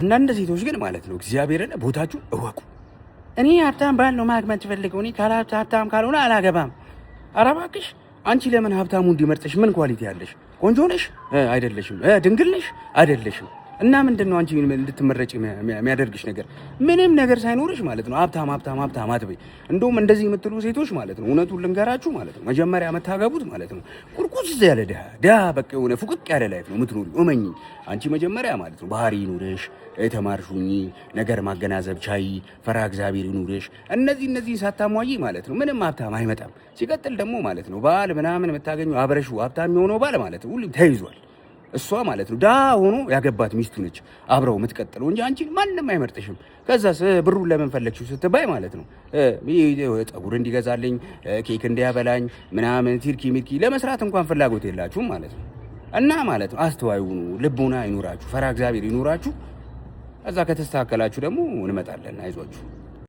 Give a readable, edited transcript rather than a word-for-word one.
አንዳንድ ሴቶች ግን ማለት ነው እግዚአብሔርን ቦታችሁን እወቁ። እኔ ሀብታም ባል ነው ማግባት ፈልገው፣ እኔ ሀብታም ካልሆነ አላገባም። ኧረ እባክሽ አንቺ ለምን ሀብታሙ እንዲመርጥሽ ምን ኳሊቲ ያለሽ? ቆንጆ ነሽ አይደለሽም? ድንግል ነሽ አይደለሽም? እና ምንድነው አንቺ እንድትመረጪ የሚያደርግሽ ነገር? ምንም ነገር ሳይኖርሽ ማለት ነው ሀብታም አትበይ። እንደውም እንደዚህ የምትሉ ሴቶች ማለት ነው እውነቱን ልንገራችሁ ማለት ነው መጀመሪያ መታገቡት ማለት ነው ቁርቁስ ያለ ድሃ በቃ የሆነ ፉቅቅ ያለ ላይፍ ነው የምትኖሪ። እመኚ አንቺ መጀመሪያ ማለት ነው ባህሪ ይኑርሽ፣ ተማርሹኝ፣ ነገር ማገናዘብ ቻይ፣ ፈራ እግዚአብሔር ይኑርሽ። እነዚህ ሳታሟይ ማለት ነው ምንም ሀብታም አይመጣም። ሲቀጥል ደግሞ ማለት ነው ባል ምናምን የምታገኙ አብረሹ ሀብታም የሆነው ባል ማለት ነው ሁሉም ተይዟል። እሷ ማለት ነው ዳ ሆኖ ያገባት ሚስቱ ነች አብረው የምትቀጥለው እንጂ አንቺን ማንም አይመርጥሽም። ከዛስ ብሩን ለምን ፈለግሽው ስትባይ ማለት ነው ጠጉር እንዲገዛልኝ ኬክ እንዲያበላኝ ምናምን ቲርኪ ሚርኪ ለመስራት እንኳን ፍላጎት የላችሁም ማለት ነው። እና ማለት ነው አስተዋይ ሁኑ፣ ልቦና ይኑራችሁ፣ ፈራ እግዚአብሔር ይኑራችሁ። ከዛ ከተስተካከላችሁ ደግሞ እንመጣለን። አይዟችሁ።